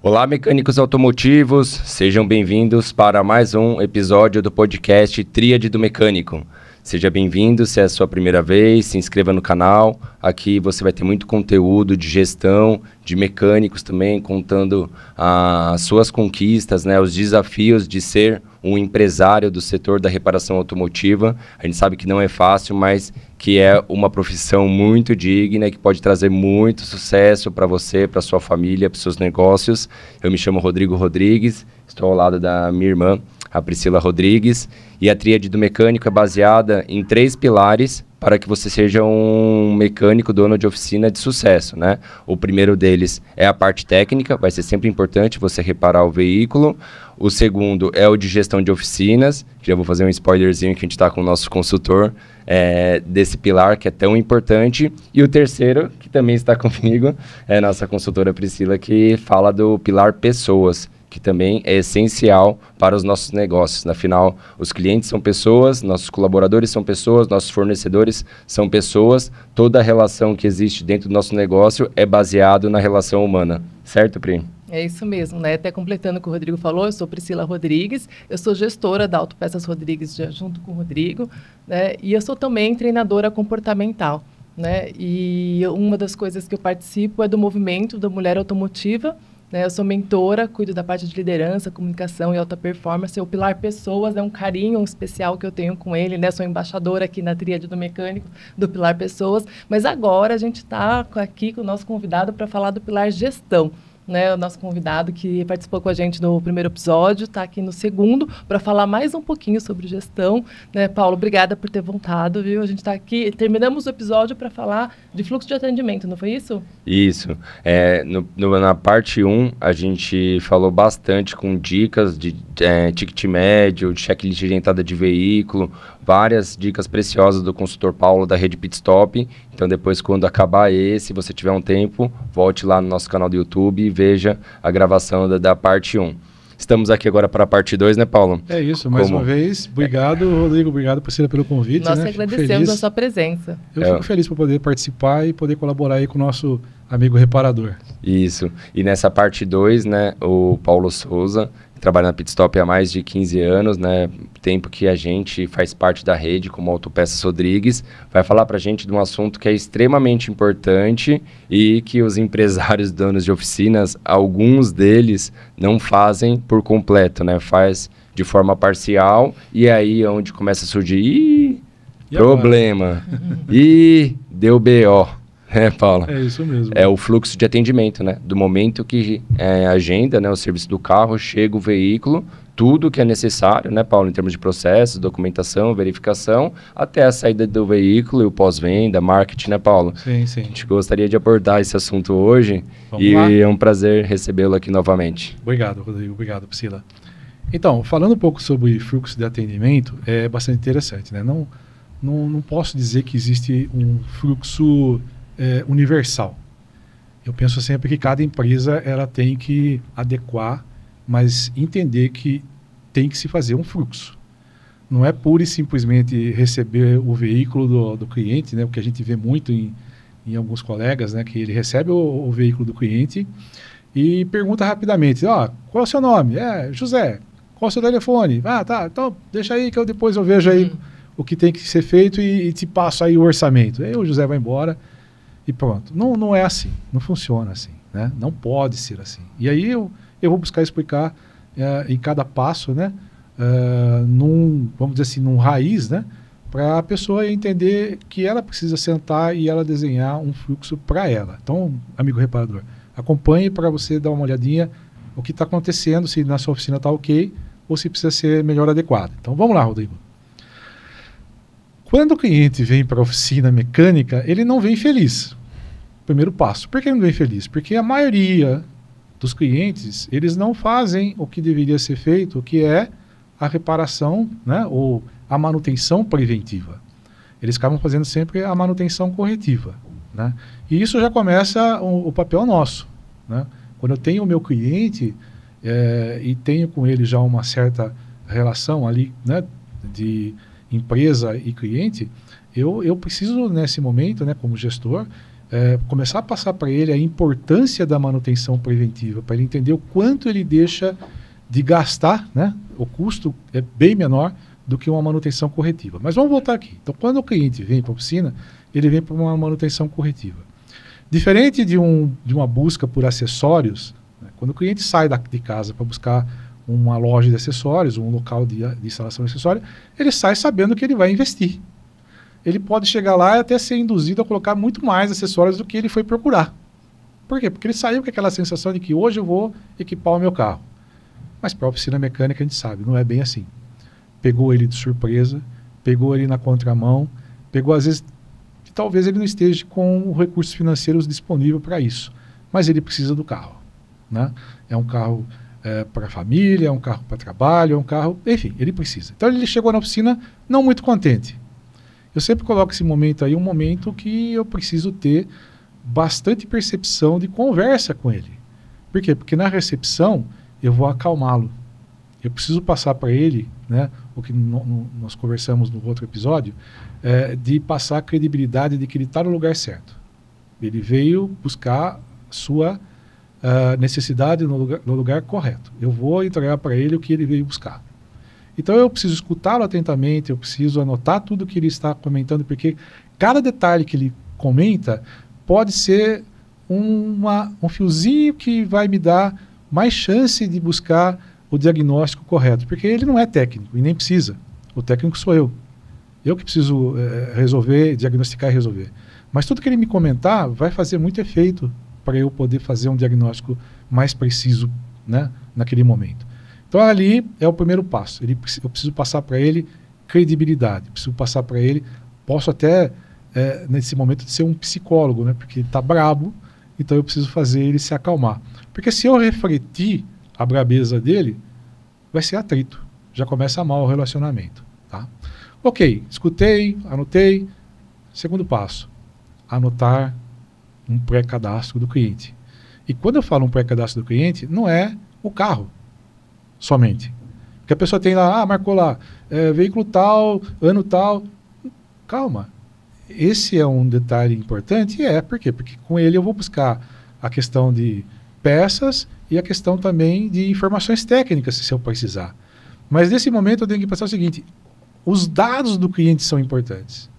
Olá, mecânicos automotivos, sejam bem-vindos para mais um episódio do podcast Tríade do Mecânico. Seja bem-vindo, se é a sua primeira vez, se inscreva no canal. Aqui você vai ter muito conteúdo de gestão, de mecânicos também, contando as suas conquistas, né, os desafios de ser um empresário do setor da reparação automotiva. A gente sabe que não é fácil, mas que é uma profissão muito digna e que pode trazer muito sucesso para você, para sua família, para seus negócios. Eu me chamo Rodrigo Rodrigues, estou ao lado da minha irmã, a Priscila Rodrigues, e a Tríade do Mecânico é baseada em 3 pilares para que você seja um mecânico dono de oficina de sucesso, né? O primeiro deles é a parte técnica, vai ser sempre importante você reparar o veículo. O segundo é o de gestão de oficinas, que já vou fazer um spoilerzinho que a gente está com o nosso consultor desse pilar que é tão importante. E o terceiro, que também está comigo, é a nossa consultora Priscila, que fala do pilar pessoas, que também é essencial para os nossos negócios. Afinal, os clientes são pessoas, nossos colaboradores são pessoas, nossos fornecedores são pessoas. Toda a relação que existe dentro do nosso negócio é baseado na relação humana. Certo, Pri? É isso mesmo, né? Até completando o que o Rodrigo falou, eu sou Priscila Rodrigues, eu sou gestora da Autopeças Rodrigues junto com o Rodrigo, né? E eu sou também treinadora comportamental, né? E uma das coisas que eu participo é do movimento da mulher automotiva, né? Eu sou mentora, cuido da parte de liderança, comunicação e alta performance. O Pilar Pessoas é um carinho especial que eu tenho com ele, né? Sou embaixadora aqui na Tríade do Mecânico do Pilar Pessoas. Mas agora a gente está aqui com o nosso convidado para falar do Pilar Gestão. Né, o nosso convidado que participou com a gente no primeiro episódio, está aqui no segundo, para falar mais um pouquinho sobre gestão. Né, Paulo, obrigada por ter voltado, viu? A gente está aqui, terminamos o episódio para falar de fluxo de atendimento, não foi isso? Isso. Na parte 1, a gente falou bastante com dicas de ticket médio, de checklist de entrada de veículo, várias dicas preciosas do consultor Paulo da Rede Pit Stop. Então, depois, quando acabar se você tiver um tempo, volte lá no nosso canal do YouTube e veja a gravação da parte 1. Estamos aqui agora para a parte 2, né, Paulo? É isso, mais uma vez. Obrigado, Rodrigo. Obrigado, Priscila, pelo convite. Nós agradecemos a sua presença. Eu fico feliz por poder participar e poder colaborar aí com o nosso amigo reparador. Isso. E nessa parte 2, né, o Paulo Souza trabalha na Pit Stop há mais de 15 anos, né? Tempo que a gente faz parte da rede como Autopeças Rodrigues, vai falar para a gente de um assunto que é extremamente importante e que os empresários donos de oficinas, alguns deles não fazem por completo, né? Faz de forma parcial e aí é onde começa a surgir problema. Deu BO. Paulo? É isso mesmo. É o fluxo de atendimento, né? Do momento que agenda, né, o serviço do carro, chega o veículo, tudo que é necessário, né, Paulo, em termos de processos, documentação, verificação, até a saída do veículo e o pós-venda, marketing, né, Paulo? Sim, sim. A gente gostaria de abordar esse assunto hoje. Vamos lá. É um prazer recebê-lo aqui novamente. Obrigado, Rodrigo. Obrigado, Priscila. Então, falando um pouco sobre fluxo de atendimento, é bastante interessante, né? Não posso dizer que existe um fluxo universal. Eu penso sempre que cada empresa ela tem que adequar, mas entender que tem que se fazer um fluxo. Não é pura e simplesmente receber o veículo do cliente, né? O que a gente vê muito em alguns colegas, né? Que ele recebe o veículo do cliente e pergunta rapidamente, qual é o seu nome? José. Qual é o seu telefone? Tá, então deixa aí que depois eu vejo aí o que tem que ser feito e te passo aí o orçamento. Aí o José vai embora. e pronto. Não é assim, não funciona assim, né? Não pode ser assim. E aí eu vou buscar explicar em cada passo, né? Vamos dizer assim, num raiz, né? Para a pessoa entender que ela precisa sentar e ela desenhar um fluxo para ela. Então, amigo reparador, acompanhe para você dar uma olhadinha o que está acontecendo, se na sua oficina está ok ou se precisa ser melhor adequado. Então, vamos lá, Rodrigo. Quando o cliente vem para a oficina mecânica, ele não vem feliz. Primeiro passo. Por que ele não vem feliz? Porque a maioria dos clientes, eles não fazem o que deveria ser feito, que é a reparação, né, ou a manutenção preventiva. Eles acabam fazendo sempre a manutenção corretiva, né? E isso já começa o papel nosso, né? Quando eu tenho o meu cliente e tenho com ele já uma certa relação ali, né, de empresa e cliente, eu preciso nesse momento, né, como gestor, começar a passar para ele a importância da manutenção preventiva, para ele entender o quanto ele deixa de gastar, né? O custo é bem menor do que uma manutenção corretiva. Mas vamos voltar aqui. Então, quando o cliente vem para a oficina, ele vem para uma manutenção corretiva. Diferente de uma busca por acessórios, né? Quando o cliente sai de casa para buscar uma loja de acessórios, um local de instalação de acessórios, ele sai sabendo que ele vai investir. Ele pode chegar lá e até ser induzido a colocar muito mais acessórios do que ele foi procurar. Por quê? Porque ele saiu com aquela sensação de que hoje eu vou equipar o meu carro. Mas para a oficina mecânica a gente sabe, não é bem assim. Pegou ele de surpresa, pegou ele na contramão, pegou às vezes que talvez ele não esteja com recursos financeiros disponíveis para isso, mas ele precisa do carro, né? É um carro para a família, é um carro para trabalho, é um carro, enfim, ele precisa. Então ele chegou na oficina não muito contente. Eu sempre coloco esse momento aí, um momento que eu preciso ter bastante percepção de conversa com ele. Por quê? Porque na recepção eu vou acalmá-lo. Eu preciso passar para ele, né, o que nós conversamos no outro episódio, de passar a credibilidade de que ele está no lugar certo. Ele veio buscar sua necessidade no lugar correto. Eu vou entregar para ele o que ele veio buscar. Então eu preciso escutá-lo atentamente, eu preciso anotar tudo que ele está comentando, porque cada detalhe que ele comenta pode ser um fiozinho que vai me dar mais chance de buscar o diagnóstico correto, porque ele não é técnico e nem precisa. O técnico sou eu. Eu que preciso resolver, diagnosticar e resolver. Mas tudo que ele me comentar vai fazer muito efeito para eu poder fazer um diagnóstico mais preciso, né, naquele momento. Então ali é o primeiro passo. Eu preciso passar para ele credibilidade, preciso passar para ele, posso até nesse momento de ser um psicólogo, né, porque ele está brabo, então eu preciso fazer ele se acalmar. Porque se eu refletir a brabeza dele, vai ser atrito. Já começa mal o relacionamento. Tá? Ok, escutei, anotei. Segundo passo, anotar um pré-cadastro do cliente. E quando eu falo um pré-cadastro do cliente, não é o carro somente. Porque a pessoa tem lá, marcou lá, veículo tal, ano tal. Calma. Esse é um detalhe importante? Por quê? Porque com ele eu vou buscar a questão de peças e a questão também de informações técnicas, se eu precisar. Mas nesse momento eu tenho que pensar o seguinte, os dados do cliente são importantes.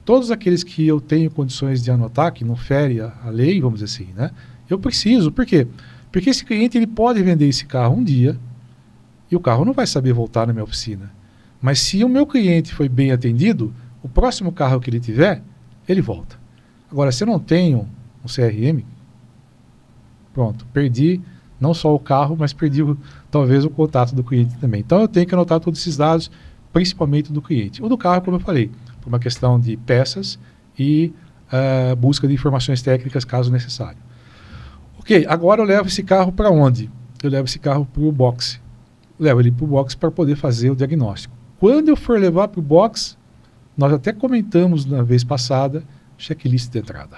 Todos aqueles que eu tenho condições de anotar, que não fere a lei, vamos dizer assim, né? Eu preciso, por quê? Porque esse cliente ele pode vender esse carro um dia e o carro não vai saber voltar na minha oficina. Mas se o meu cliente foi bem atendido, o próximo carro que ele tiver, ele volta. Agora, se eu não tenho um CRM, pronto, perdi não só o carro, mas perdi talvez o contato do cliente também. Então eu tenho que anotar todos esses dados, principalmente do cliente. O do carro, como eu falei, por uma questão de peças e busca de informações técnicas, caso necessário. Ok, agora eu levo esse carro para onde? Eu levo esse carro para o box. Levo ele para o box para poder fazer o diagnóstico. Quando eu for levar para o box, nós até comentamos na vez passada, checklist de entrada.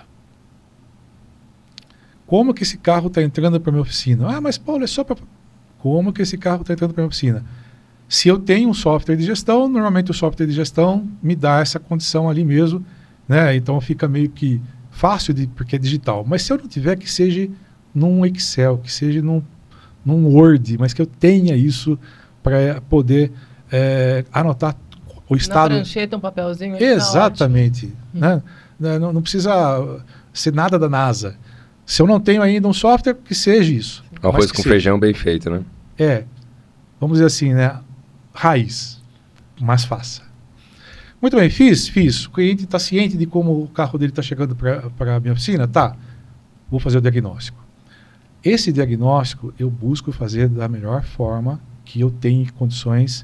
Como que esse carro está entrando para a minha oficina? Mas Paulo, é só para... Como que esse carro está entrando para a minha oficina? Se eu tenho um software de gestão, normalmente o software de gestão me dá essa condição ali mesmo, né? Então fica meio que fácil, porque é digital. Mas se eu não tiver, que seja num Excel, que seja num Word, mas que eu tenha isso para poder anotar o estado... Na prancheta, um papelzinho. Exatamente. Né? né, não precisa ser nada da NASA. Se eu não tenho ainda um software, que seja isso. Arroz com feijão bem feito, né? Vamos dizer assim, né? Raiz, mas faça. Muito bem, fiz. O cliente está ciente de como o carro dele está chegando para a minha oficina? Tá. Vou fazer o diagnóstico. Esse diagnóstico eu busco fazer da melhor forma que eu tenho condições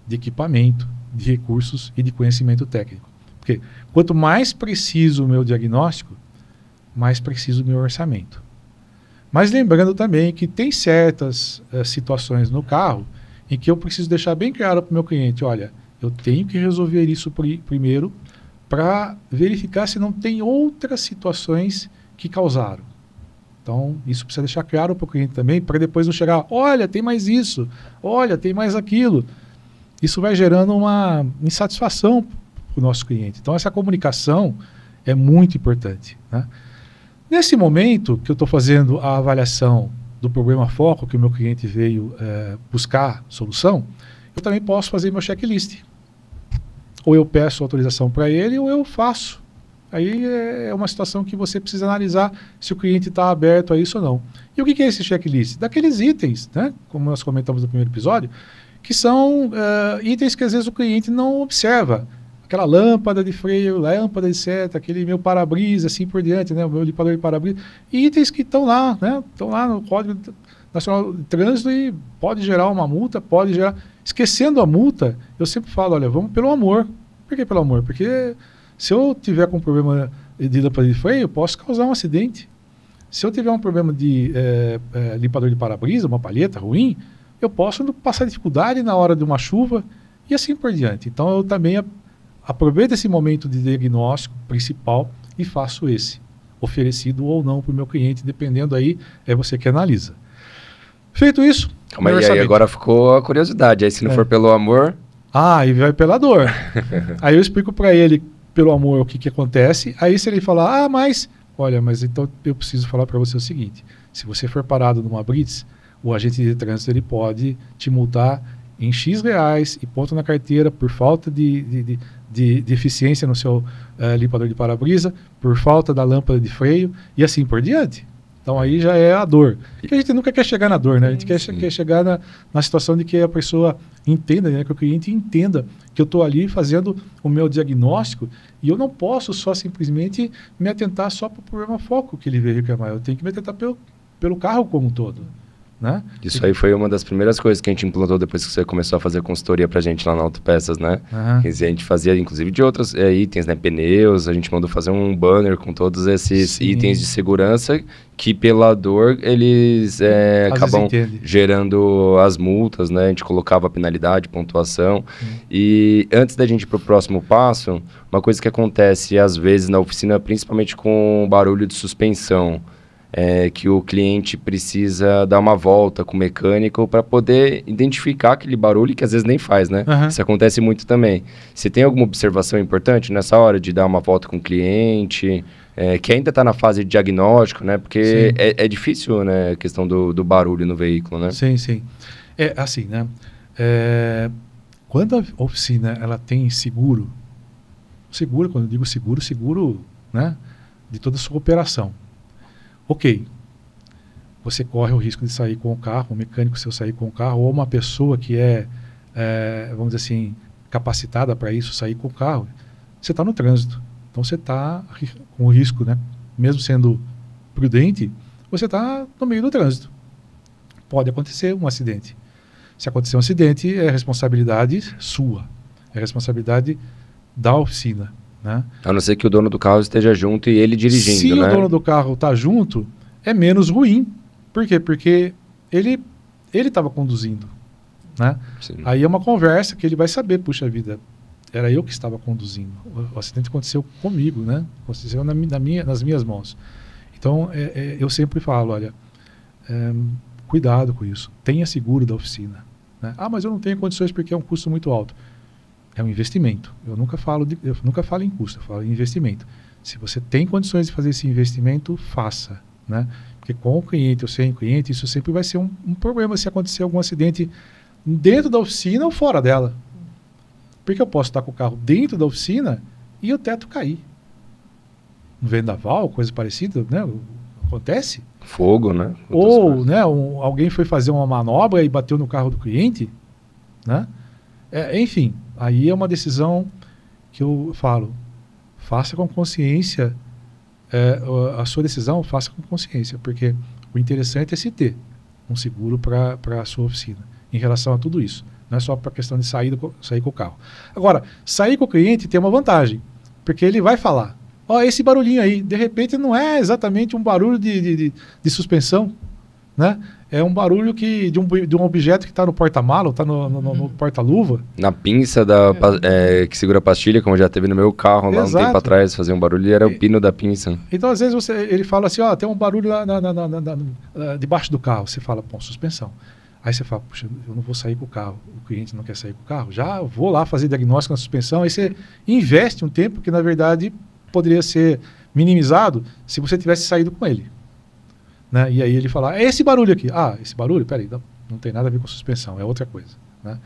de equipamento, de recursos e de conhecimento técnico. Porque quanto mais preciso o meu diagnóstico, mais preciso o meu orçamento. Mas lembrando também que tem certas situações no carro em que eu preciso deixar bem claro para o meu cliente, olha, eu tenho que resolver isso primeiro para verificar se não tem outras situações que causaram. Então, isso precisa deixar claro para o cliente também, para depois não chegar, olha, tem mais isso, olha, tem mais aquilo. Isso vai gerando uma insatisfação para o nosso cliente. Então, essa comunicação é muito importante, né? Nesse momento que eu estou fazendo a avaliação do problema foco que o meu cliente veio buscar solução, eu também posso fazer meu checklist. Ou eu peço autorização para ele, ou eu faço. Aí é uma situação que você precisa analisar se o cliente está aberto a isso ou não. E o que é esse checklist? Daqueles itens, né, como nós comentamos no primeiro episódio, que são itens que às vezes o cliente não observa. Aquela lâmpada de freio, lâmpada de seta, aquele meu para-brisa, assim por diante, né, o meu limpador de para-brisa. Itens que estão lá, né, estão lá no Código Nacional de Trânsito e pode gerar uma multa, pode gerar... Esquecendo a multa, eu sempre falo, olha, vamos pelo amor. Por que pelo amor? Porque se eu tiver com um problema de lâmpada de freio, eu posso causar um acidente. Se eu tiver um problema de limpador de para-brisa, uma palheta ruim, eu posso passar dificuldade na hora de uma chuva e assim por diante. Então eu também aproveito esse momento de diagnóstico principal e faço esse, oferecido ou não para o meu cliente, dependendo aí, é você que analisa. Feito isso... Calma aí, agora ficou a curiosidade. Aí se não for pelo amor... e vai pela dor. Aí eu explico para ele, pelo amor, o que acontece. Aí se ele falar, mas então eu preciso falar para você o seguinte. Se você for parado numa blitz, o agente de trânsito ele pode te multar em X reais e ponto na carteira por falta de eficiência no seu limpador de para-brisa, por falta da lâmpada de freio e assim por diante. Então aí já é a dor. Porque a gente nunca quer chegar na dor, né? A gente quer chegar na situação de que a pessoa entenda, né? Que o cliente entenda que eu estou ali fazendo o meu diagnóstico e eu não posso só simplesmente me atentar só para o problema foco que ele veio reclamar. Eu tenho que me atentar pelo carro como um todo, né? Isso aí foi uma das primeiras coisas que a gente implantou depois que você começou a fazer consultoria pra gente lá na Autopeças, né? A gente fazia, inclusive, de outros itens, né? Pneus, a gente mandou fazer um banner com todos esses itens de segurança que, pela dor, eles acabam gerando as multas, né? A gente colocava penalidade, pontuação. E antes da gente ir pro próximo passo, uma coisa que acontece, às vezes, na oficina, principalmente com barulho de suspensão, que o cliente precisa dar uma volta com o mecânico para poder identificar aquele barulho que às vezes nem faz, né? Isso acontece muito também. Você tem alguma observação importante nessa hora de dar uma volta com o cliente, que ainda está na fase de diagnóstico, né? Porque é difícil, né, a questão do barulho no veículo, né? Sim. É assim, né? Quando a oficina ela tem seguro, quando eu digo seguro, né, de toda a sua operação. Ok, você corre o risco de sair com o carro, um mecânico seu sair com o carro, ou uma pessoa que vamos dizer assim, capacitada para isso, sair com o carro, você está no trânsito. Então você está com o risco, né? Mesmo sendo prudente, você está no meio do trânsito. Pode acontecer um acidente. Se acontecer um acidente, é responsabilidade sua, é responsabilidade da oficina. Né? A não ser que o dono do carro esteja junto e ele dirigindo, Se né? o dono do carro está junto, é menos ruim. Por quê? Porque ele estava conduzindo. Né? Aí é uma conversa que ele vai saber, puxa vida, era eu que estava conduzindo. O acidente aconteceu comigo, né? Aconteceu nas minhas mãos. Então, eu sempre falo, olha, cuidado com isso. Tenha seguro da oficina. Né? Mas eu não tenho condições porque é um custo muito alto. É um investimento. Eu nunca falo em custo, eu falo em investimento. Se você tem condições de fazer esse investimento, faça. Né? Porque com o cliente ou sem cliente, isso sempre vai ser um problema se acontecer algum acidente dentro da oficina ou fora dela. Porque eu posso estar com o carro dentro da oficina e o teto cair. vendaval, coisa parecida, né? Acontece. Fogo, né? Ou, né, alguém foi fazer uma manobra e bateu no carro do cliente, né? Enfim, aí é uma decisão que eu falo, faça com consciência, a sua decisão, faça com consciência, porque o interessante é se ter um seguro para a sua oficina, em relação a tudo isso. Não é só para a questão de sair com o carro. Agora, sair com o cliente tem uma vantagem, porque ele vai falar, esse barulhinho aí, de repente não é exatamente um barulho de suspensão, né? É um barulho de um objeto que está no porta-mala, está no porta-luva. Na pinça que segura a pastilha, como já teve no meu carro lá um tempo atrás, fazia um barulho e era o pino da pinça. Então, às vezes, ele fala assim, tem um barulho lá debaixo do carro. Você fala, suspensão. Aí você fala, puxa, eu não vou sair com o carro. O cliente não quer sair com o carro. Já vou lá fazer diagnóstico na suspensão. Aí você investe um tempo que, na verdade, poderia ser minimizado se você tivesse saído com ele. Né? E aí ele fala, é esse barulho aqui. Esse barulho? Peraí, não tem nada a ver com suspensão, é outra coisa. Né?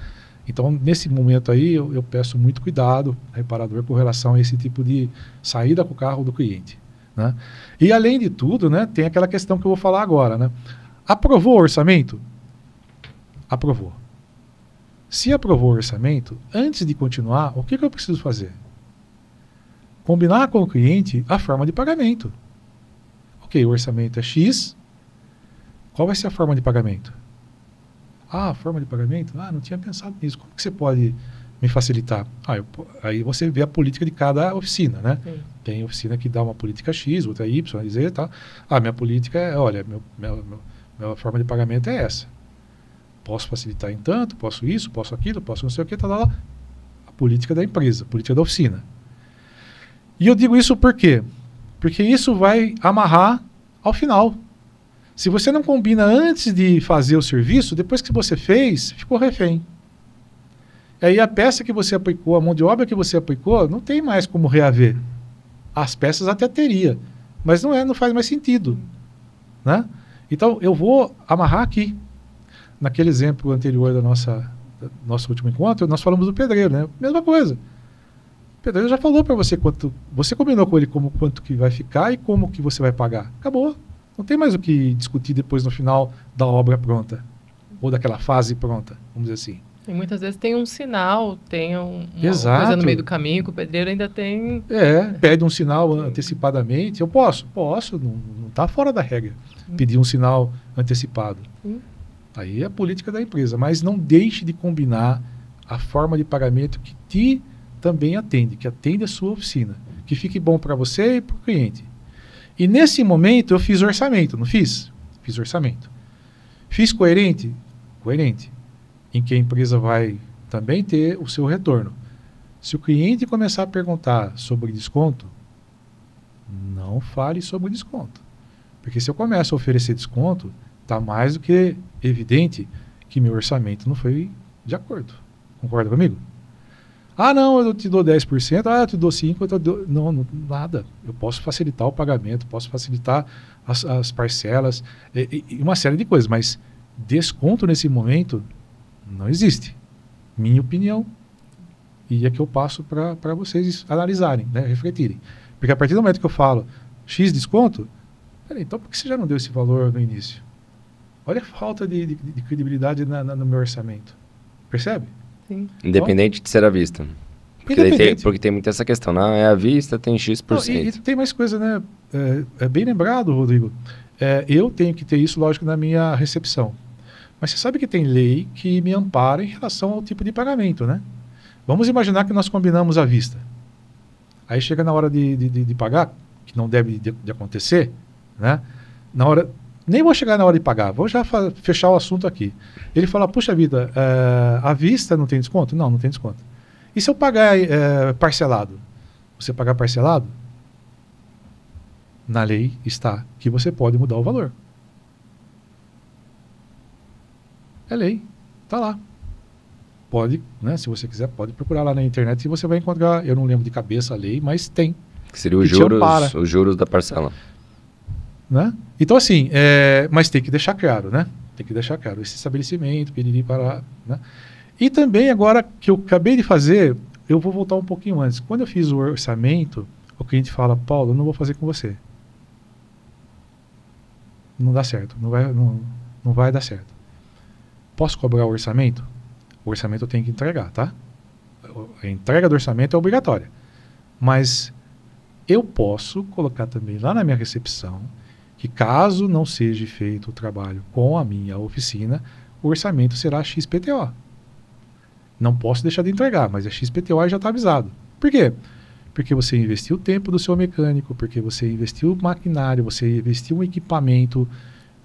Então, nesse momento aí, eu peço muito cuidado, reparador, com relação a esse tipo de saída com o carro do cliente. Né? E, além de tudo, né, tem aquela questão que eu vou falar agora. Né? Aprovou o orçamento? Aprovou. Se aprovou o orçamento, antes de continuar, o que eu preciso fazer? Combinar com o cliente a forma de pagamento. Ok, o orçamento é X. Qual vai ser a forma de pagamento? A forma de pagamento? Não tinha pensado nisso. Como que você pode me facilitar? Aí você vê a política de cada oficina, né? Sim. Tem oficina que dá uma política X, outra Y, Z e tal. Minha política é, olha, minha forma de pagamento é essa. Posso facilitar em tanto, posso isso, posso aquilo, posso não sei o que, tal. A política da empresa, a política da oficina. E eu digo isso por quê? Porque isso vai amarrar ao final. Se você não combina antes de fazer o serviço, depois que você fez, ficou refém. E aí a peça que você aplicou, a mão de obra que você aplicou, não tem mais como reaver. As peças até teria, mas não faz mais sentido. Né? Então eu vou amarrar aqui. Naquele exemplo anterior do nosso último encontro, nós falamos do pedreiro, né? Mesma coisa. O pedreiro já falou para você quanto... Você combinou com ele quanto que vai ficar e como que você vai pagar. Acabou. Não tem mais o que discutir depois no final da obra pronta. Ou daquela fase pronta, vamos dizer assim. E muitas vezes tem um sinal, tem uma Exato. Coisa no meio do caminho, que o pedreiro ainda tem... Pede um sinal antecipadamente. Eu posso, não está fora da regra. Pedir um sinal antecipado. Aí é a política da empresa, mas não deixe de combinar a forma de pagamento que te também atende, que atende a sua oficina, que fique bom para você e para o cliente. E nesse momento eu fiz orçamento, não fiz? Fiz orçamento. Fiz coerente? Coerente. Em que a empresa vai também ter o seu retorno. Se o cliente começar a perguntar sobre desconto, não fale sobre desconto. Porque se eu começo a oferecer desconto, está mais do que evidente que meu orçamento não foi de acordo. Concorda comigo? Não, eu te dou 10%, eu te dou 5%, eu te dou... Não, nada. Eu posso facilitar o pagamento, posso facilitar as parcelas, e uma série de coisas, mas desconto nesse momento não existe. Minha opinião. E é que eu passo para vocês analisarem, né, refletirem. Porque a partir do momento que eu falo X desconto, peraí, então por que você já não deu esse valor no início? Olha a falta de credibilidade no meu orçamento. Percebe? Sim. Independente de ser à vista. Porque tem muito essa questão. Não, é à vista, tem X%. E tem mais coisa, né? É bem lembrado, Rodrigo. Eu tenho que ter isso, lógico, na minha recepção. Mas você sabe que tem lei que me ampara em relação ao tipo de pagamento, né? Vamos imaginar que nós combinamos à vista. Aí chega na hora de pagar, que não deve de acontecer, né? Na hora... Nem vou chegar na hora de pagar, vou já fechar o assunto aqui. Ele fala, puxa vida, à vista não tem desconto? Não tem desconto. E se eu pagar parcelado? Você pagar parcelado? Na lei está que você pode mudar o valor. É lei, está lá. Pode, né, se você quiser, pode procurar lá na internet e você vai encontrar, eu não lembro de cabeça a lei, mas tem. Que seria os juros da parcela. Né? Então, assim, mas tem que deixar claro, né? Tem que deixar claro esse estabelecimento, pedir para... Né? E também, agora que eu acabei de fazer, eu vou voltar um pouquinho antes. Quando eu fiz o orçamento, o cliente fala, Paulo, eu não vou fazer com você. Não dá certo, não vai dar certo. Posso cobrar o orçamento? O orçamento eu tenho que entregar, tá? A entrega do orçamento é obrigatória. Mas eu posso colocar também lá na minha recepção que caso não seja feito o trabalho com a minha oficina, o orçamento será XPTO. Não posso deixar de entregar, mas é XPTO e já está avisado. Por quê? Porque você investiu o tempo do seu mecânico, porque você investiu maquinário, você investiu um equipamento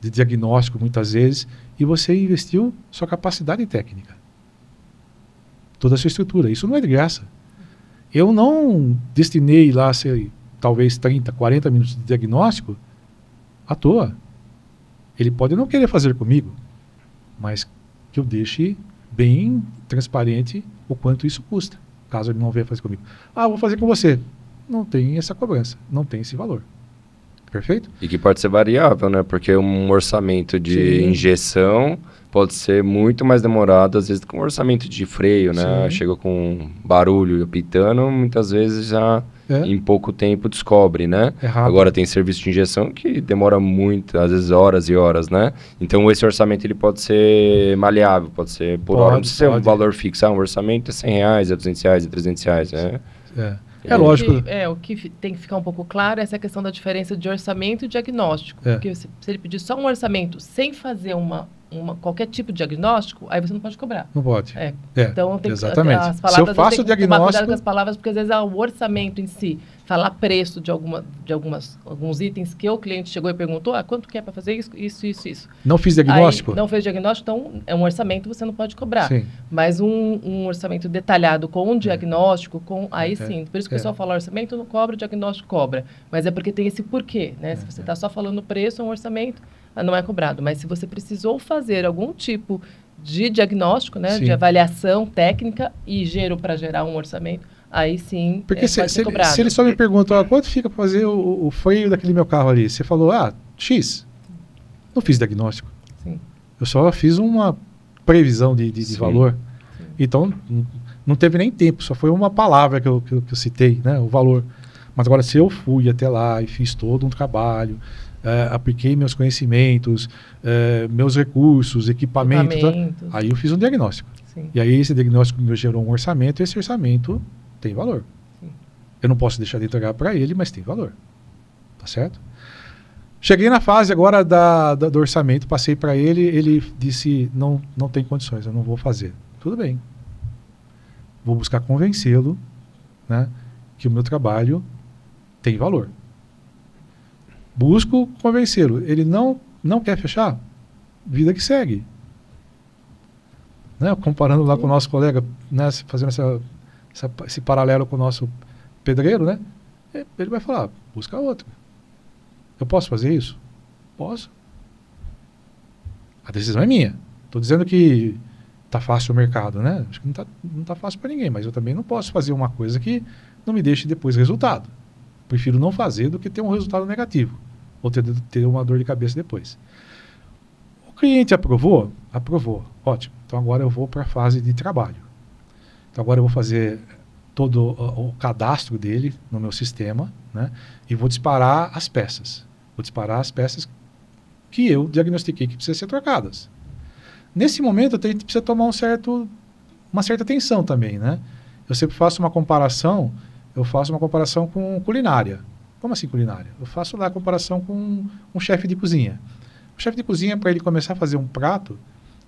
de diagnóstico muitas vezes e você investiu sua capacidade técnica. Toda a sua estrutura. Isso não é de graça. Eu não destinei lá, sei, talvez 30, 40 minutos de diagnóstico à toa. Ele pode não querer fazer comigo, mas que eu deixe bem transparente o quanto isso custa, caso ele não venha fazer comigo. Ah, vou fazer com você. Não tem essa cobrança, não tem esse valor. Perfeito? E que pode ser variável, né? Porque um orçamento de injeção pode ser muito mais demorado, às vezes, do que um orçamento de freio, né? Chega com barulho e apitando, muitas vezes já em pouco tempo descobre, né? Agora tem serviço de injeção que demora muito, às vezes horas e horas, né? Então esse orçamento ele pode ser maleável, pode ser por hora, não precisa ser um valor fixo. Um orçamento é R$100, é R$200, é R$300, né? É lógico. O que tem que ficar um pouco claro é essa questão da diferença de orçamento e diagnóstico. Porque se ele pedir só um orçamento sem fazer qualquer tipo de diagnóstico, aí você não pode cobrar. Não pode. Então tem exatamente. As palavras, se eu faço o diagnóstico... tomar cuidado com as palavras, porque às vezes o orçamento em si, falar preço de alguns itens que o cliente chegou e perguntou, quanto que é para fazer isso. Não fiz diagnóstico? Aí, não fez diagnóstico, então é um orçamento, você não pode cobrar. Sim. Mas um orçamento detalhado com um diagnóstico, aí sim. Por isso que o pessoal fala orçamento não cobra, o diagnóstico cobra. Mas é porque tem esse porquê, né? Se você está só falando preço, um orçamento não é cobrado. Mas se você precisou fazer algum tipo de diagnóstico, né, de avaliação técnica e gerou para gerar um orçamento, aí sim porque pode ser cobrado. Se ele só me pergunta, quanto fica para fazer o freio daquele meu carro ali? Você falou, X. Não fiz diagnóstico. Sim. Eu só fiz uma previsão de valor. Sim. Então, não teve nem tempo, só foi uma palavra que eu citei, né, o valor. Mas agora, se eu fui até lá e fiz todo um trabalho, apliquei meus conhecimentos, meus recursos, equipamentos, aí eu fiz um diagnóstico. Sim. E aí esse diagnóstico me gerou um orçamento, e esse orçamento tem valor. Sim. Eu não posso deixar de entregar para ele, mas tem valor. Tá certo? Cheguei na fase agora do orçamento, passei para ele, ele disse, não tem condições, eu não vou fazer. Tudo bem. Vou buscar convencê-lo, né, que o meu trabalho tem valor. Busco convencê-lo. Ele não quer fechar? Vida que segue. Né? Comparando lá com o nosso colega, né, fazendo esse paralelo com o nosso pedreiro, né? Ele vai falar, busca outro. Eu posso fazer isso? Posso. A decisão é minha. Estou dizendo que está fácil o mercado, né? Acho que não tá fácil para ninguém, mas eu também não posso fazer uma coisa que não me deixe depois resultado. Prefiro não fazer do que ter um resultado negativo. Ou ter uma dor de cabeça depois. O cliente aprovou? Aprovou. Ótimo. Então agora eu vou para a fase de trabalho. Então agora eu vou fazer todo o cadastro dele no meu sistema, né? E vou disparar as peças. Vou disparar as peças que eu diagnostiquei que precisam ser trocadas. Nesse momento a gente precisa tomar uma certa atenção também, né? Eu sempre faço uma comparação, com culinária. Como assim culinária? Eu faço lá a comparação com um chefe de cozinha. O chefe de cozinha, para ele começar a fazer um prato,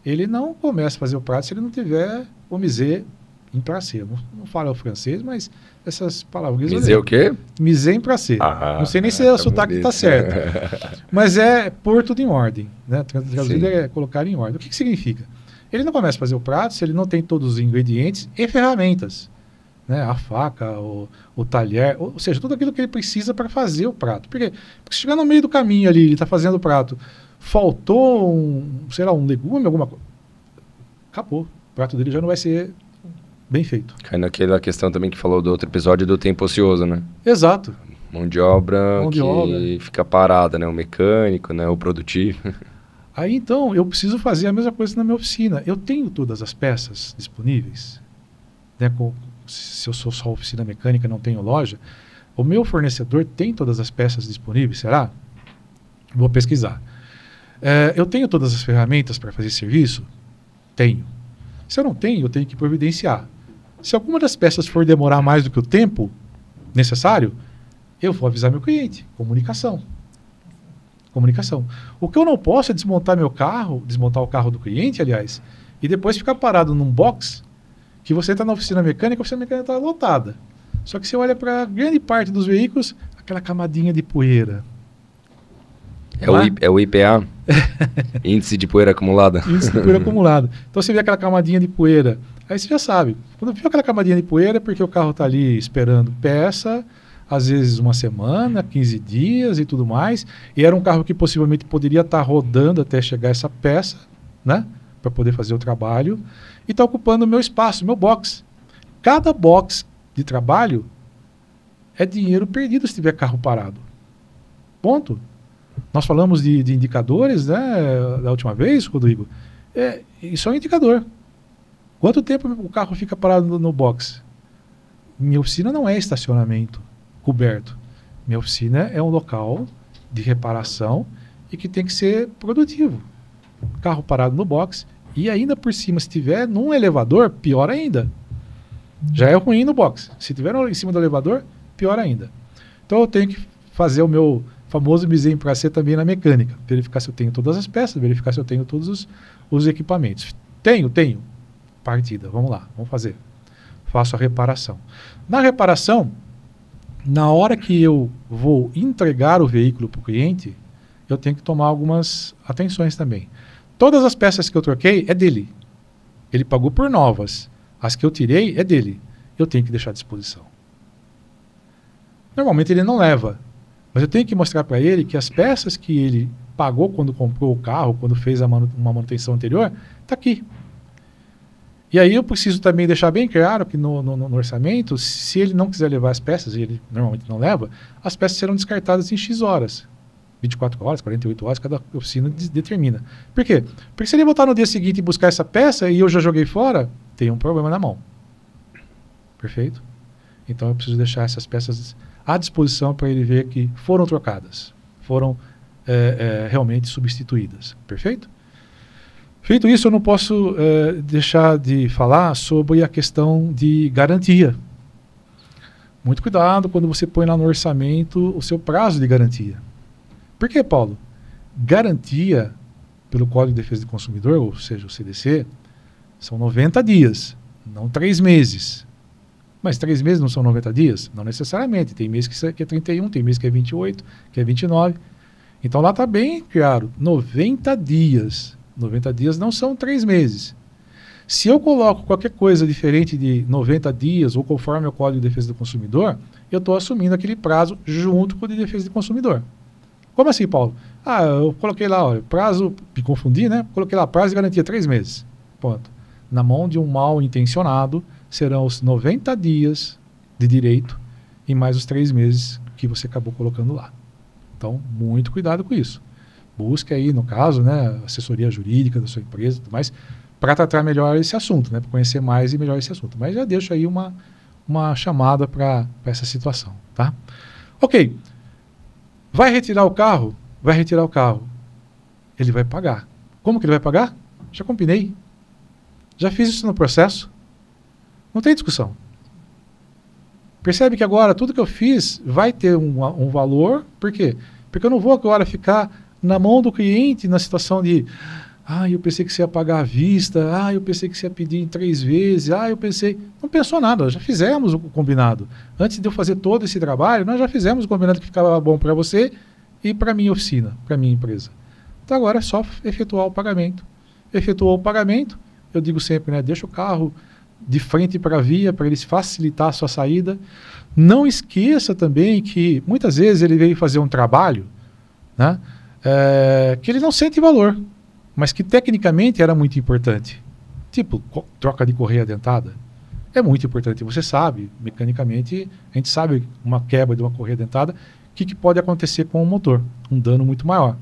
ele não começa a fazer o prato se ele não tiver o mise en place. Não falo o francês, mas essas palavras... Mise o quê? Mise en place. Não sei nem se o sotaque está certo. Mas é pôr tudo em ordem. Né? Traduzido é colocar em ordem. O que significa? Ele não começa a fazer o prato se ele não tem todos os ingredientes e ferramentas. Né, a faca, o talher, ou seja, tudo aquilo que ele precisa para fazer o prato. Por quê? Porque se chegar no meio do caminho ali, ele está fazendo o prato, faltou um legume, alguma coisa, acabou. O prato dele já não vai ser bem feito. Cai naquela questão também que falou do outro episódio do tempo ocioso, né? Exato. Mão de obra que fica parada, né? O mecânico, né? O produtivo. Aí então, eu preciso fazer a mesma coisa na minha oficina. Eu tenho todas as peças disponíveis, né? Se eu sou só oficina mecânica, não tenho loja, O meu fornecedor tem todas as peças disponíveis, será? Vou pesquisar. Eu tenho todas as ferramentas para fazer serviço? Tenho. Se eu não tenho, eu tenho que providenciar. Se alguma das peças for demorar mais do que o tempo necessário, eu vou avisar meu cliente. Comunicação. Comunicação. O que eu não posso é desmontar o carro do cliente, aliás, e depois ficar parado num box que você está na oficina mecânica, a oficina mecânica está lotada. Só que você olha para grande parte dos veículos, aquela camadinha de poeira. É o IPA? Índice de poeira acumulada. Índice de poeira acumulada. Então você vê aquela camadinha de poeira. Aí você já sabe. Quando viu aquela camadinha de poeira é porque o carro está ali esperando peça, às vezes uma semana, 15 dias e tudo mais. E era um carro que possivelmente poderia estar rodando até chegar essa peça, né? Para poder fazer o trabalho. E está ocupando o meu espaço, meu box. Cada box de trabalho é dinheiro perdido se tiver carro parado. Ponto. Nós falamos de indicadores, né, da última vez, Rodrigo. Isso é um indicador. Quanto tempo o carro fica parado no box? Minha oficina não é estacionamento coberto. Minha oficina é um local de reparação e que tem que ser produtivo. Carro parado no box e ainda por cima, se tiver num elevador, pior ainda. Já é ruim no box. Se tiver em cima do elevador, pior ainda. Então eu tenho que fazer o meu famoso mise en place também na mecânica. Verificar se eu tenho todas as peças, verificar se eu tenho todos os equipamentos. Tenho. Partida, vamos lá, vamos fazer. Faço a reparação. Na reparação, na hora que eu vou entregar o veículo para o cliente, eu tenho que tomar algumas atenções também. Todas as peças que eu troquei é dele. Ele pagou por novas. As que eu tirei é dele. Eu tenho que deixar à disposição. Normalmente ele não leva. Mas eu tenho que mostrar para ele que as peças que ele pagou quando comprou o carro, quando fez uma manutenção anterior, está aqui. E aí eu preciso também deixar bem claro que no orçamento, se ele não quiser levar as peças, e ele normalmente não leva, as peças serão descartadas em X horas. 24 horas, 48 horas, cada oficina determina. Por quê? Porque se ele voltar no dia seguinte e buscar essa peça e eu já joguei fora, tem um problema na mão. Perfeito? Então eu preciso deixar essas peças à disposição para ele ver que foram trocadas, foram realmente substituídas. Perfeito? Feito isso, eu não posso deixar de falar sobre a questão de garantia. Muito cuidado quando você põe lá no orçamento o seu prazo de garantia. Por que, Paulo? Garantia, pelo Código de Defesa do Consumidor, ou seja, o CDC, são 90 dias, não 3 meses. Mas 3 meses não são 90 dias? Não necessariamente. Tem mês que é 31, tem mês que é 28, que é 29. Então lá está bem claro, 90 dias. 90 dias não são 3 meses. Se eu coloco qualquer coisa diferente de 90 dias, ou conforme o Código de Defesa do Consumidor, eu estou assumindo aquele prazo junto com o de Defesa do Consumidor. Como assim, Paulo? Eu coloquei lá, olha, prazo, me confundi, né? Coloquei lá, prazo de garantia 3 meses. Ponto. Na mão de um mal intencionado, serão os 90 dias de direito e mais os 3 meses que você acabou colocando lá. Então, muito cuidado com isso. Busque aí, no caso, né, assessoria jurídica da sua empresa e tudo mais, para tratar melhor esse assunto, né, para conhecer mais e melhor esse assunto. Mas já deixo aí uma chamada para essa situação, tá? Ok. Vai retirar o carro? Vai retirar o carro. Ele vai pagar. Como que ele vai pagar? Já combinei. Já fiz isso no processo. Não tem discussão. Percebe que agora tudo que eu fiz vai ter um valor. Por quê? Porque eu não vou agora ficar na mão do cliente na situação de eu pensei que você ia pagar à vista, eu pensei que você ia pedir em 3 vezes, eu pensei... Não pensou nada, já fizemos o combinado. Antes de eu fazer todo esse trabalho, nós já fizemos o combinado que ficava bom para você e para a minha oficina, para a minha empresa. Então agora é só efetuar o pagamento. Efetuou o pagamento, eu digo sempre, né, deixa o carro de frente para a via, para ele facilitar a sua saída. Não esqueça também que muitas vezes ele veio fazer um trabalho, né, que ele não sente valor, mas que tecnicamente era muito importante. Tipo, troca de correia dentada. É muito importante. Você sabe, mecanicamente, a gente sabe uma quebra de uma correia dentada, o que pode acontecer com o motor. Um dano muito maior.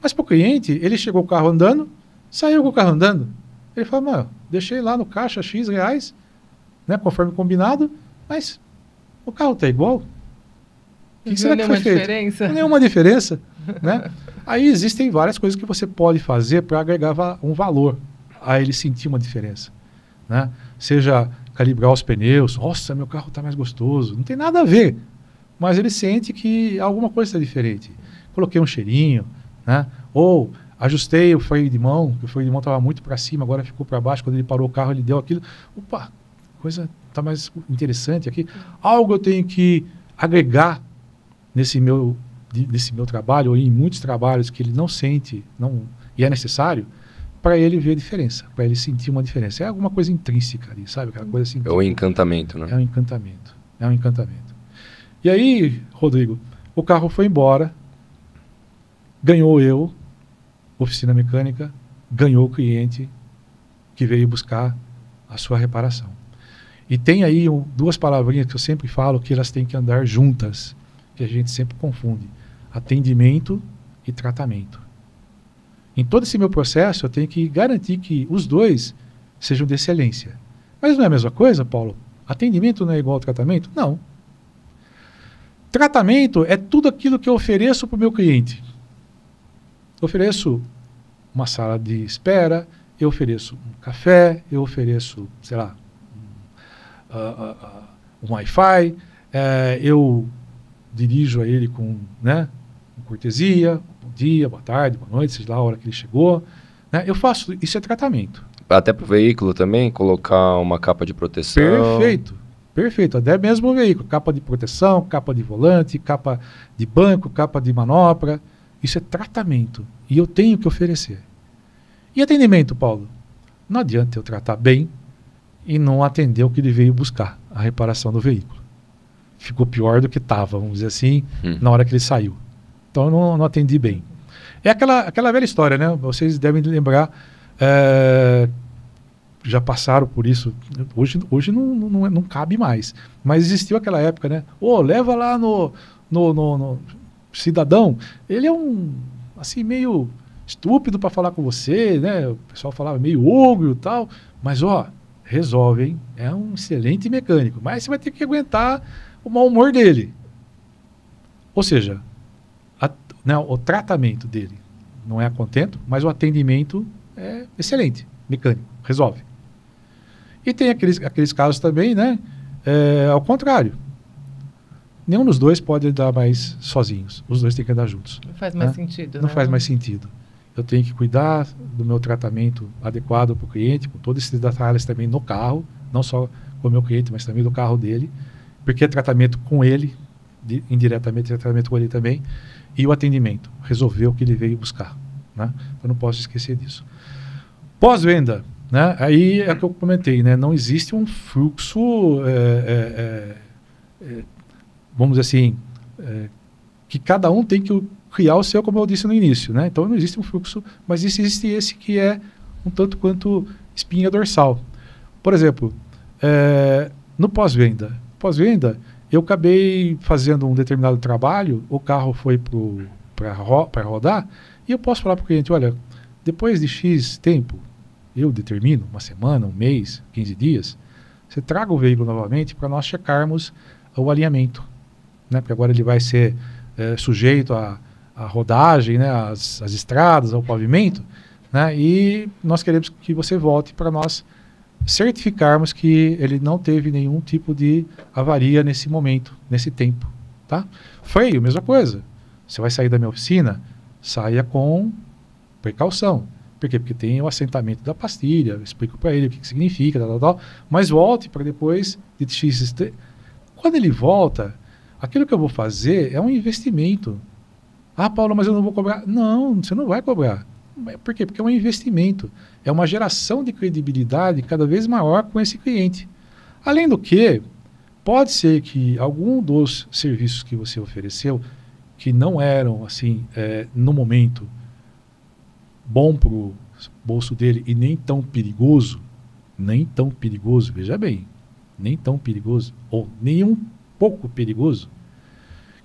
Mas para o cliente, ele chegou com o carro andando, saiu com o carro andando. Ele fala, mano, deixei lá no caixa X reais, né, conforme combinado, mas o carro está igual. O que será que foi feito? Diferença? Nenhuma diferença, né? Aí existem várias coisas que você pode fazer para agregar um valor a ele sentir uma diferença, né? Seja calibrar os pneus, nossa, meu carro está mais gostoso, não tem nada a ver, mas ele sente que alguma coisa está diferente. Coloquei um cheirinho, né? Ou ajustei o freio de mão, que o freio de mão estava muito para cima, agora ficou para baixo, quando ele parou o carro ele deu aquilo, opa, coisa está mais interessante aqui, algo eu tenho que agregar nesse meu trabalho, ou em muitos trabalhos que ele não sente, e é necessário, para ele ver a diferença, para ele sentir uma diferença. É alguma coisa intrínseca ali, sabe? Aquela coisa assim. É o encantamento, né? É um encantamento. É um encantamento. E aí, Rodrigo, o carro foi embora, ganhou eu, oficina mecânica, ganhou o cliente que veio buscar a sua reparação. E tem aí duas palavrinhas que eu sempre falo que elas têm que andar juntas, que a gente sempre confunde: atendimento e tratamento. Em todo esse meu processo, eu tenho que garantir que os dois sejam de excelência. Mas não é a mesma coisa, Paulo? Atendimento não é igual ao tratamento? Não. Tratamento é tudo aquilo que eu ofereço para o meu cliente. Eu ofereço uma sala de espera, eu ofereço um café, eu ofereço, sei lá, um Wi-Fi, eu dirijo a ele com cortesia, bom dia, boa tarde, boa noite, seja lá a hora que ele chegou. Né? Eu faço, isso é tratamento. Até para o veículo também, colocar uma capa de proteção. Perfeito, perfeito. Até mesmo o veículo, capa de proteção, capa de volante, capa de banco, capa de manopla. Isso é tratamento. E eu tenho que oferecer. E atendimento, Paulo? Não adianta eu tratar bem e não atender o que ele veio buscar, a reparação do veículo. Ficou pior do que estava, vamos dizer assim, na hora que ele saiu. Então eu não atendi bem. É aquela velha história, né? Vocês devem lembrar, já passaram por isso, hoje não cabe mais. Mas existiu aquela época, né? Leva lá no cidadão, ele é assim, meio estúpido para falar com você, né? O pessoal falava meio ogro e tal, mas resolve, hein? É um excelente mecânico, mas você vai ter que aguentar o mau humor dele. Ou seja, o tratamento dele não é a contento, mas o atendimento é excelente, mecânico, resolve. E tem aqueles casos também, né? Ao contrário. Nenhum dos dois pode andar mais sozinhos. Os dois têm que andar juntos. Não faz mais sentido. Não faz mais sentido. Eu tenho que cuidar do meu tratamento adequado para o cliente, com todos esses detalhes também no carro, não só com o meu cliente, mas também do carro dele, porque é tratamento com ele, indiretamente é tratamento com ele também, e o atendimento, resolver o que ele veio buscar. Né? Eu não posso esquecer disso. Pós-venda, né? Aí é o que eu comentei, né? Não existe um fluxo, vamos dizer assim, que cada um tem que criar o seu, como eu disse no início, né? Então não existe um fluxo, mas existe esse que é um tanto quanto espinha dorsal. Por exemplo, no pós-venda. Pós-venda, eu acabei fazendo um determinado trabalho, o carro foi para rodar, e eu posso falar para o cliente, olha, depois de X tempo, eu determino, uma semana, um mês, 15 dias, você traga o veículo novamente para nós checarmos o alinhamento, né? Porque agora ele vai ser sujeito à rodagem, né? às estradas, ao pavimento, né? E nós queremos que você volte para nós certificarmos que ele não teve nenhum tipo de avaria nesse momento, nesse tempo. Tá? Freio, mesma coisa. Você vai sair da minha oficina, saia com precaução. Por quê? Porque tem o assentamento da pastilha, eu explico para ele o que significa, tal, mas volte para depois de X. Quando ele volta, aquilo que eu vou fazer é um investimento. Ah, Paulo, mas eu não vou cobrar. Não, você não vai cobrar. Por quê? Porque é um investimento. É uma geração de credibilidade cada vez maior com esse cliente. Além do que, pode ser que algum dos serviços que você ofereceu, que não eram, assim, no momento, bom para o bolso dele e nem tão perigoso, veja bem, nem tão perigoso, ou nem um pouco perigoso,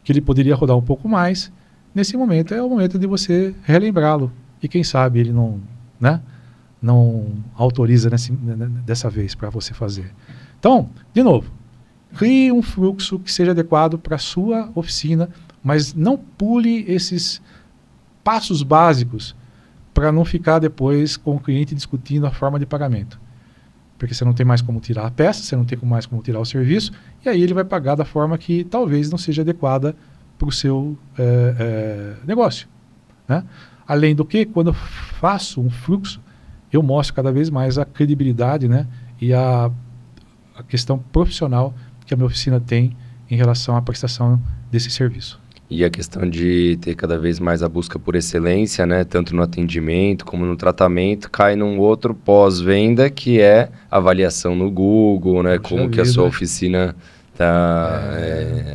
que ele poderia rodar um pouco mais, nesse momento é o momento de você relembrá-lo. E quem sabe ele não autoriza dessa vez para você fazer. Então, de novo, crie um fluxo que seja adequado para a sua oficina, mas não pule esses passos básicos para não ficar depois com o cliente discutindo a forma de pagamento. Porque você não tem mais como tirar a peça, você não tem mais como tirar o serviço, e aí ele vai pagar da forma que talvez não seja adequada para o seu negócio. Né? Além do que, quando eu faço um fluxo, eu mostro cada vez mais a credibilidade, né, e a questão profissional que a minha oficina tem em relação à prestação desse serviço. E a questão de ter cada vez mais a busca por excelência, né, tanto no atendimento como no tratamento, cai num outro pós-venda, que é avaliação no Google, né, como que a sua oficina está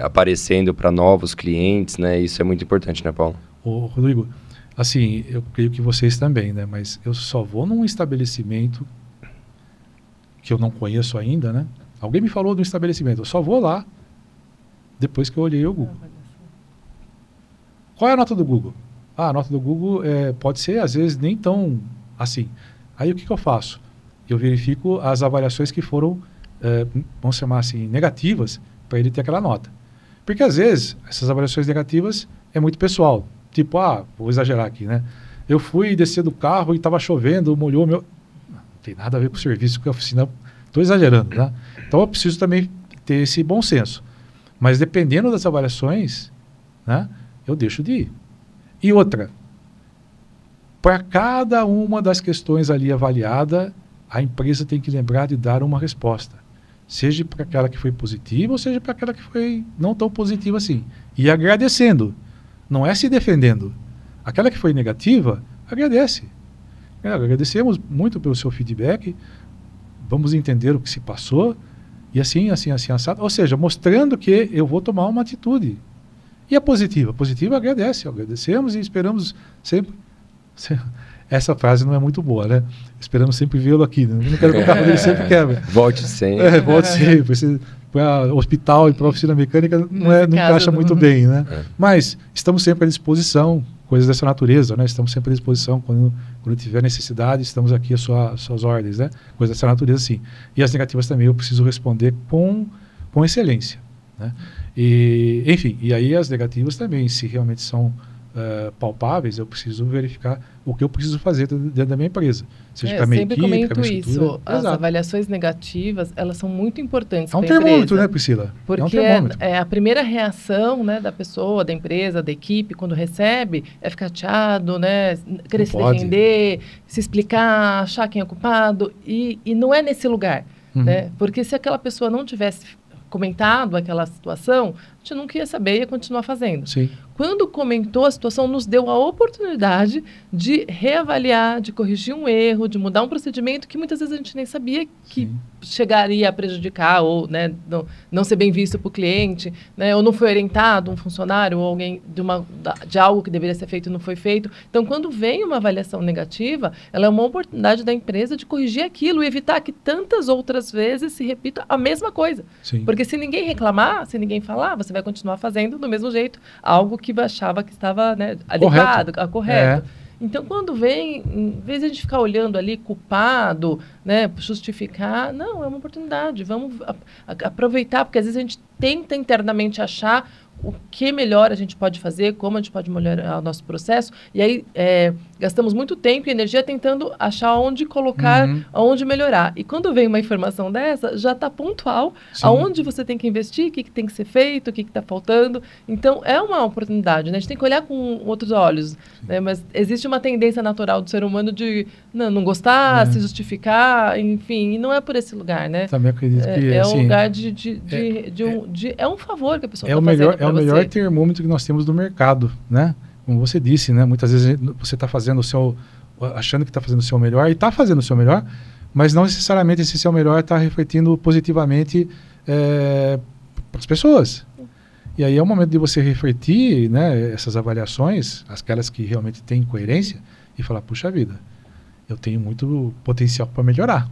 aparecendo para novos clientes, né, isso é muito importante, né, Paulo? Ô, Rodrigo, assim, eu creio que vocês também, né, mas eu só vou num estabelecimento que eu não conheço ainda, né, alguém me falou do estabelecimento, eu só vou lá depois que eu olhei o Google. Qual é a nota do Google? A nota do Google pode ser, às vezes, nem tão assim. Aí o que eu faço? Eu verifico as avaliações que foram, vamos chamar assim, negativas, para ele ter aquela nota. Porque, às vezes, essas avaliações negativas é muito pessoal. Tipo, vou exagerar aqui, né? Eu fui descer do carro e estava chovendo, molhou meu... Não tem nada a ver com o serviço, com a oficina. Estou exagerando, né? Então, eu preciso também ter esse bom senso. Mas, dependendo das avaliações, né, eu deixo de ir. E outra, para cada uma das questões ali avaliada, a empresa tem que lembrar de dar uma resposta. Seja para aquela que foi positiva, ou seja para aquela que foi não tão positiva assim. E agradecendo. Não é se defendendo. Aquela que foi negativa, agradece. Agradecemos muito pelo seu feedback, vamos entender o que se passou, e assim, assado. Ou seja, mostrando que eu vou tomar uma atitude. E a positiva? A positiva agradece. Agradecemos e esperamos sempre... Essa frase não é muito boa, né? Esperamos sempre vê-lo aqui. Né? Não quero que o carro dele sempre quebra. Volte sempre. Volte sempre. Para ospital e para oficina mecânica não encaixa muito bem, né? Mas estamos sempre à disposição, coisas dessa natureza, né? Estamos sempre à disposição quando tiver necessidade, estamos aqui às suas ordens, né? Coisas dessa natureza, sim. E as negativas também eu preciso responder com excelência, né? E, enfim, e aí as negativas também, se realmente são palpáveis, eu preciso verificar o que eu preciso fazer dentro da minha empresa. Seja com a minha equipe, com a minha estrutura. Isso. As avaliações negativas, elas são muito importantes para a empresa. É um termômetro, né, Priscila? Porque a primeira reação, né, da pessoa, da empresa, da equipe, quando recebe, é ficar chateado, né, querer se defender, se explicar, achar quem é culpado. E não é nesse lugar. Né? Porque se aquela pessoa não tivesse comentado aquela situação, a gente nunca ia saber e ia continuar fazendo. Sim. Quando comentou a situação, nos deu a oportunidade de reavaliar, de corrigir um erro, de mudar um procedimento que muitas vezes a gente nem sabia que chegaria a prejudicar ou, né, não ser bem visto para o cliente, né, ou não foi orientado um funcionário ou alguém de algo que deveria ser feito e não foi feito. Então, quando vem uma avaliação negativa, ela é uma oportunidade da empresa de corrigir aquilo e evitar que tantas outras vezes se repita a mesma coisa. Sim. Porque se ninguém reclamar, se ninguém falar, você vai continuar fazendo do mesmo jeito algo que achava que estava, né, adequado, correto. Então, quando vem, em vez de a gente ficar olhando ali, culpado, né, justificar, não, é uma oportunidade, vamos aproveitar, porque às vezes a gente tenta internamente achar o que melhor a gente pode fazer, como a gente pode melhorar o nosso processo, e aí gastamos muito tempo e energia tentando achar onde colocar, onde melhorar. E quando vem uma informação dessa, já está pontual, aonde você tem que investir, o que tem que ser feito, o que está faltando. Então, é uma oportunidade, né? A gente tem que olhar com outros olhos, né? Mas existe uma tendência natural do ser humano de não gostar, se justificar, enfim, e não é por esse lugar, né? Também acredito que é um lugar é um favor que a pessoa está fazendo. É o melhor termômetro que nós temos no mercado, né? Como você disse, né? Muitas vezes você está fazendo achando que está fazendo o seu melhor e está fazendo o seu melhor, mas não necessariamente esse seu melhor está refletindo positivamente para as pessoas. E aí é o momento de você refletir, né, essas avaliações, aquelas que realmente têm coerência, e falar, puxa vida, eu tenho muito potencial para melhorar.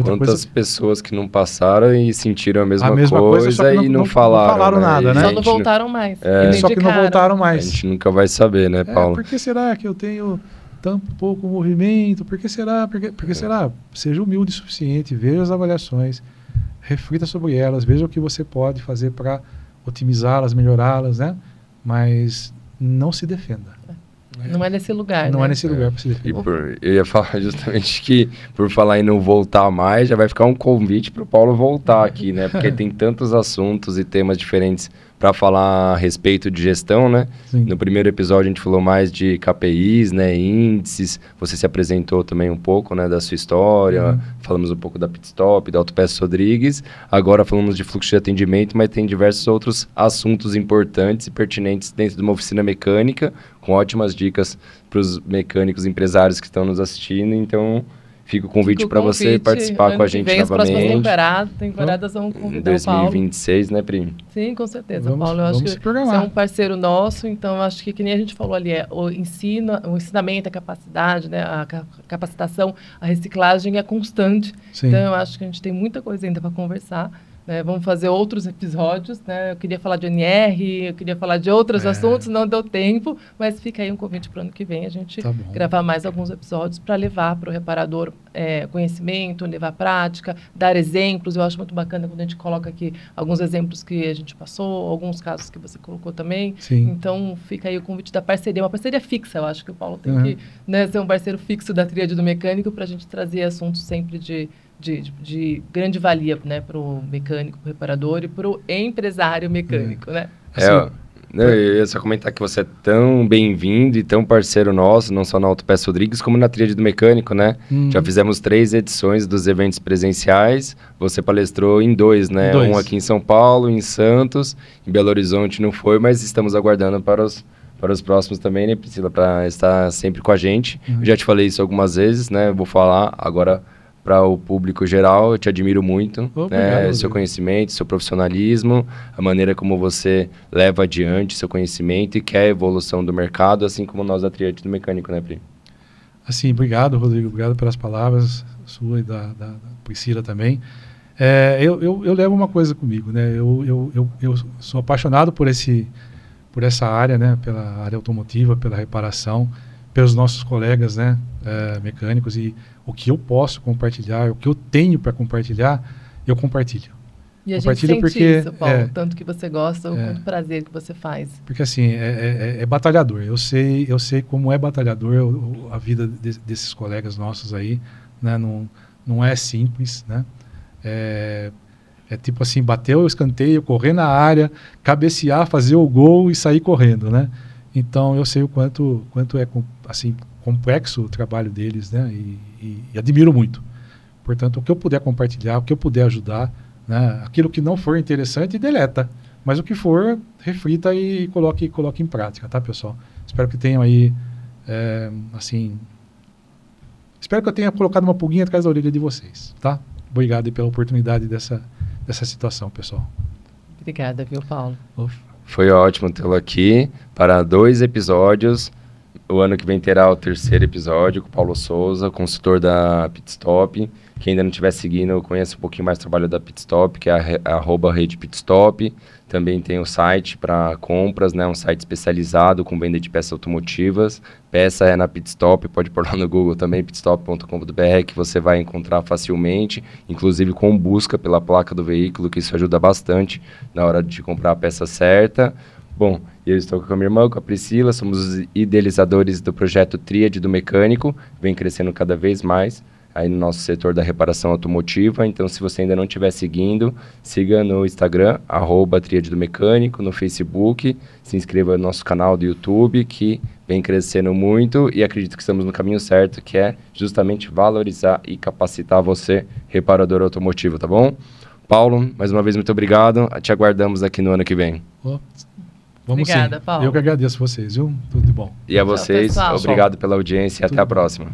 Quantas pessoas que não passaram e sentiram a mesma coisa e não falaram nada, né? Só não voltaram mais. Só que não voltaram mais. A gente nunca vai saber, né, Paulo? Por que será que eu tenho tão pouco movimento? Por que será? Por que será? Seja humilde o suficiente, veja as avaliações, reflita sobre elas, veja o que você pode fazer para otimizá-las, melhorá-las, né? Mas não se defenda. Não é nesse lugar, Não né? é nesse lugar para se defender. Eu ia falar justamente que, por falar em não voltar mais, já vai ficar um convite para o Paulo voltar aqui, né? Porque tem tantos assuntos e temas diferentes para falar a respeito de gestão, né? Sim. No primeiro episódio a gente falou mais de KPIs, né? Índices. Você se apresentou também um pouco, né? Da sua história. Falamos um pouco da Pitstop, da Autopeças Rodrigues. Agora falamos de fluxo de atendimento, mas tem diversos outros assuntos importantes e pertinentes dentro de uma oficina mecânica, com ótimas dicas para os mecânicos empresários que estão nos assistindo. Então, fica o convite para você participar com a gente novamente. As temporadas vão convidar em 2026, né, Pri? Sim, com certeza, Paulo. Eu acho que você é um parceiro nosso, então eu acho que nem a gente falou ali, o ensinamento, a capacidade, né, a capacitação, a reciclagem é constante. Sim. Então eu acho que a gente tem muita coisa ainda para conversar. Vamos fazer outros episódios, né? Eu queria falar de NR, eu queria falar de outros assuntos, não deu tempo, mas fica aí um convite para o ano que vem a gente gravar mais alguns episódios para levar para o reparador conhecimento, levar prática, dar exemplos. Eu acho muito bacana quando a gente coloca aqui alguns exemplos que a gente passou, alguns casos que você colocou também. Sim. Então fica aí o convite da parceria, uma parceria fixa. Eu acho que o Paulo tem que, né, ser um parceiro fixo da Tríade do Mecânico para a gente trazer assuntos sempre de grande valia, né, para o mecânico, para o reparador e para o empresário mecânico, né? Eu ia só comentar que você é tão bem-vindo e tão parceiro nosso, não só na Autopeças Rodrigues, como na Tríade do Mecânico, né? Já fizemos 3 edições dos eventos presenciais, você palestrou em 2, né? Um aqui em São Paulo, em Santos, em Belo Horizonte não foi, mas estamos aguardando para os próximos também, né, Priscila, para estar sempre com a gente. Eu já te falei isso algumas vezes, né? Vou falar agora para o público geral. Eu te admiro muito, né? Seu conhecimento, seu profissionalismo, a maneira como você leva adiante seu conhecimento e quer a evolução do mercado, assim como nós da Tríade do Mecânico, né, Pri? Assim, obrigado, Rodrigo, obrigado pelas palavras, sua e da Priscila também. Eu levo uma coisa comigo, né? Eu sou apaixonado por essa área, né? Pela área automotiva, pela reparação, pelos nossos colegas, né? Mecânicos, e o que eu posso compartilhar, o que eu tenho para compartilhar, eu compartilho. E a gente sente isso, Paulo, tanto que você gosta, o quanto prazer que você faz. Porque assim, é batalhador. Eu sei como é batalhador a vida desses colegas nossos aí, né? Não é simples, né? É tipo assim, bater o escanteio, correr na área, cabecear, fazer o gol e sair correndo, né? Então eu sei o quanto é assim, complexo o trabalho deles, né? E admiro muito. Portanto, o que eu puder compartilhar, o que eu puder ajudar, né? Aquilo que não for interessante, deleta. Mas o que for, reflita e coloque em prática, tá, pessoal? Espero que tenham aí, assim... Espero que eu tenha colocado uma pulguinha atrás da orelha de vocês, tá? Obrigado pela oportunidade dessa situação, pessoal. Obrigada, viu, Paulo? Foi ótimo tê-lo aqui para 2 episódios. O ano que vem terá o 3º episódio com o Paulo Souza, consultor da Pitstop. Quem ainda não estiver seguindo, conhece um pouquinho mais o trabalho da Pitstop, que é @redepitstop. Também tem o site para compras, né? Um site especializado com venda de peças automotivas. Peça é na Pitstop, pode pôr lá no Google também, pitstop.com.br, que você vai encontrar facilmente, inclusive com busca pela placa do veículo, que isso ajuda bastante na hora de comprar a peça certa. Bom, eu estou com a minha irmã, com a Priscila, somos os idealizadores do projeto Tríade do Mecânico, vem crescendo cada vez mais aí no nosso setor da reparação automotiva. Então, se você ainda não estiver seguindo, siga no Instagram, @Tríade do Mecânico, no Facebook, se inscreva no nosso canal do YouTube, que vem crescendo muito, e acredito que estamos no caminho certo, que é justamente valorizar e capacitar você, reparador automotivo, tá bom? Paulo, mais uma vez, muito obrigado. Te aguardamos aqui no ano que vem. Obrigada, Paulo. Eu que agradeço vocês, viu? Tudo de bom. E a vocês, obrigado pela audiência e até a próxima.